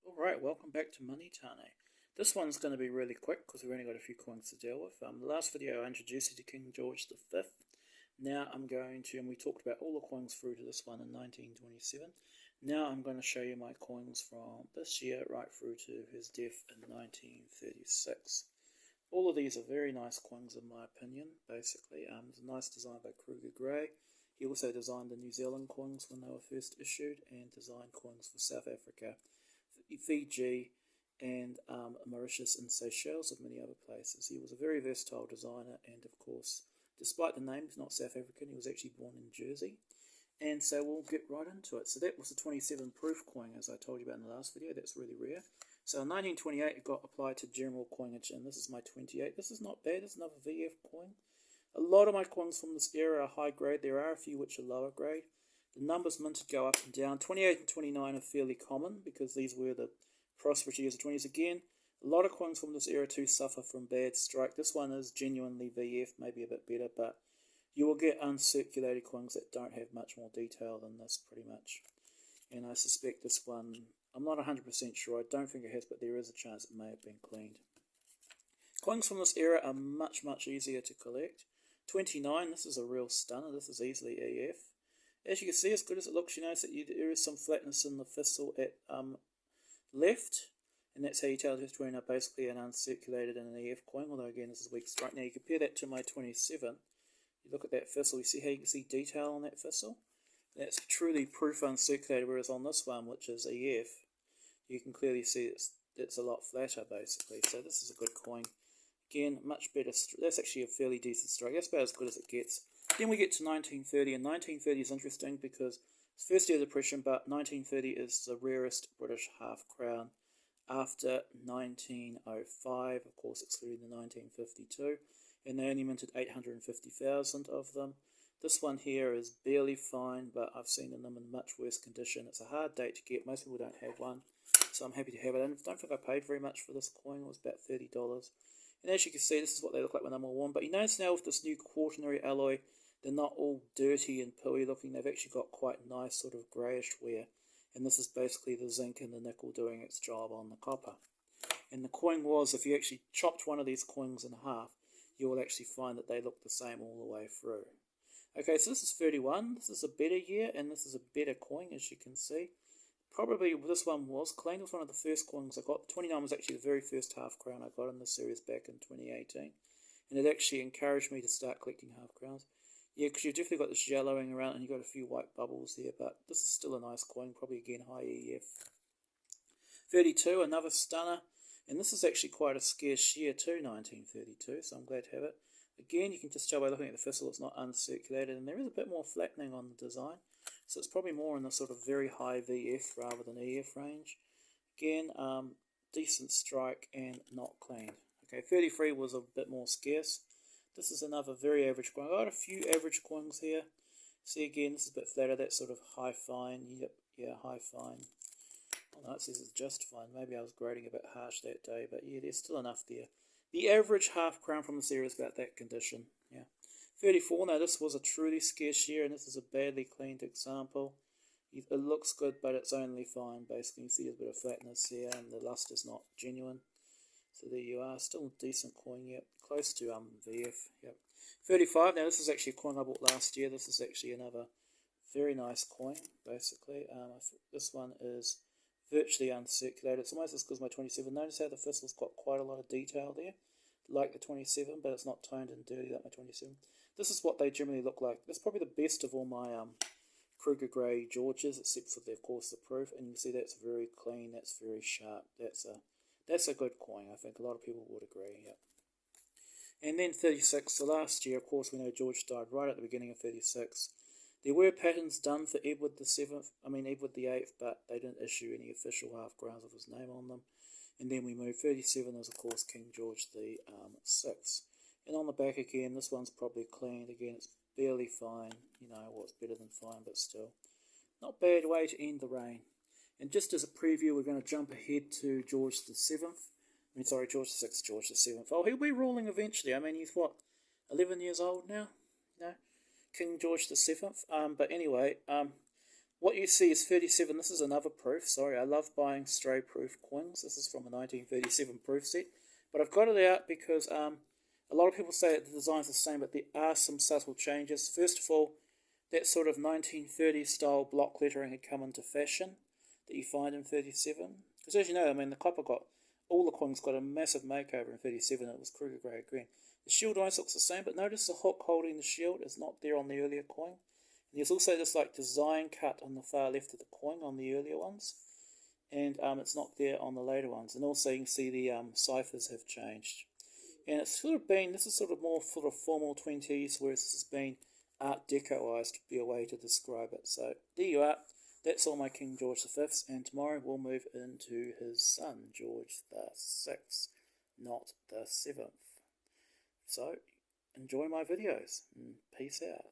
Alright, welcome back to Moneytane. This one's going to be really quick because we've only got a few coins to deal with. The last video I introduced you to King George V. Now I'm going to, and we talked about all the coins through to this one in 1927. Now I'm going to show you my coins from this year right through to his death in 1936. All of these are very nice coins in my opinion, basically. It's a nice design by Kruger Grey. He also designed the New Zealand coins when they were first issued and designed coins for South Africa, Fiji, and Mauritius and Seychelles, and many other places. He was a very versatile designer, and of course, despite the name, he's not South African, he was actually born in Jersey. And so we'll get right into it. So that was the 27 proof coin, as I told you about in the last video. That's really rare. So in 1928, it got applied to general coinage, and this is my 28. This is not bad. It's another VF coin. A lot of my coins from this era are high grade. There are a few which are lower grade. The numbers minted go up and down. 28 and 29 are fairly common because these were the prosperous years of 20s. Again, a lot of coins from this era too suffer from bad strike. This one is genuinely VF, maybe a bit better, but you will get uncirculated coins that don't have much more detail than this, pretty much. And I suspect this one, I'm not 100% sure, I don't think it has, but there is a chance it may have been cleaned. Coins from this era are much, much easier to collect. 29, this is a real stunner. This is easily EF. As you can see, as good as it looks, you notice that there is some flatness in the thistle at left, and that's how you tell if between basically an uncirculated and an EF coin, although again this is weak strike. Now you compare that to my 27, you look at that thistle, you see how you can see detail on that thistle? That's truly proof uncirculated, whereas on this one, which is EF, you can clearly see it's a lot flatter basically, so this is a good coin. Again, much better, that's actually a fairly decent strike, that's about as good as it gets. Then we get to 1930, and 1930 is interesting because it's first year of depression, but 1930 is the rarest British half crown after 1905, of course excluding the 1952, and they only minted 850,000 of them. This one here is barely fine, but I've seen them in much worse condition. It's a hard date to get, most people don't have one, so I'm happy to have it. And I don't think I paid very much for this coin, it was about $30. And as you can see, this is what they look like when they're more worn, but you notice now with this new quaternary alloy, they're not all dirty and pilly looking, they've actually got quite nice sort of greyish wear. And this is basically the zinc and the nickel doing its job on the copper. And the coin was, if you actually chopped one of these coins in half, you will actually find that they look the same all the way through. Okay, so this is 31, this is a better year, and this is a better coin as you can see. Probably this one was clean, it was one of the first coins I got. 29 was actually the very first half crown I got in this series back in 2018. And it actually encouraged me to start collecting half crowns. Yeah, because you've definitely got this yellowing around and you've got a few white bubbles there, but this is still a nice coin, probably again high EF. 32, another stunner, and this is actually quite a scarce year too, 1932, so I'm glad to have it. Again, you can just tell by looking at the thistle it's not uncirculated, and there is a bit more flattening on the design, so it's probably more in the sort of very high VF rather than EF range. Again, decent strike and not cleaned. Okay, 33 was a bit more scarce. This is another very average coin. I've got a few average coins here. See again, this is a bit flatter, that's sort of high fine. Yep, yeah, high fine. Oh no, it says it's just fine. Maybe I was grading a bit harsh that day, but yeah, there's still enough there. The average half crown from the series is about that condition. Yeah. 34, now this was a truly scarce year, and this is a badly cleaned example. It looks good, but it's only fine, basically. You see there's a bit of flatness here, and the luster is not genuine. So there you are, still a decent coin, yep, close to VF, yep. 35, now this is actually a coin I bought last year. This is actually another very nice coin, basically. This one is virtually uncirculated. It's almost as good as my 27. Notice how the thistle's got quite a lot of detail there, like the 27, but it's not toned and dirty like my 27. This is what they generally look like. That's probably the best of all my Kruger Grey Georges, except for, of course, the proof. And you can see that's very clean, that's very sharp, that's a good coin, I think a lot of people would agree, yeah. And then 36, the last year, of course, we know George died right at the beginning of 36. There were patterns done for Edward the 8th, but they didn't issue any official half crowns with his name on them. And then we moved 37 as, of course, King George the 6th. And on the back again, this one's probably cleaned. Again, it's barely fine. You know, well, it's better than fine, but still. Not bad way to end the reign. And just as a preview, we're going to jump ahead to George the 7th. George the 6th, George the 7th. Oh, he'll be ruling eventually. I mean, he's what, 11 years old now? You know, King George the 7th. But anyway, What you see is 37. This is another proof. Sorry, I love buying stray proof coins. This is from a 1937 proof set. But I've got it out because a lot of people say that the design's the same, but there are some subtle changes. First of all, that sort of 1930s style block lettering had come into fashion that you find in 37. Because as you know, I mean, the copper got, all the coins got a massive makeover in 37. It was Kruger Grey green. The shield always looks the same, but notice the hook holding the shield is not there on the earlier coin. And there's also this like design cut on the far left of the coin on the earlier ones. And it's not there on the later ones. And also you can see the ciphers have changed. And it's sort of been, this is sort of more sort of formal 20s, whereas this has been Art Decoized, to be a way to describe it. So there you are. That's all my King George V's, and tomorrow we'll move into his son, George VI, not the 7th. So enjoy my videos, and peace out.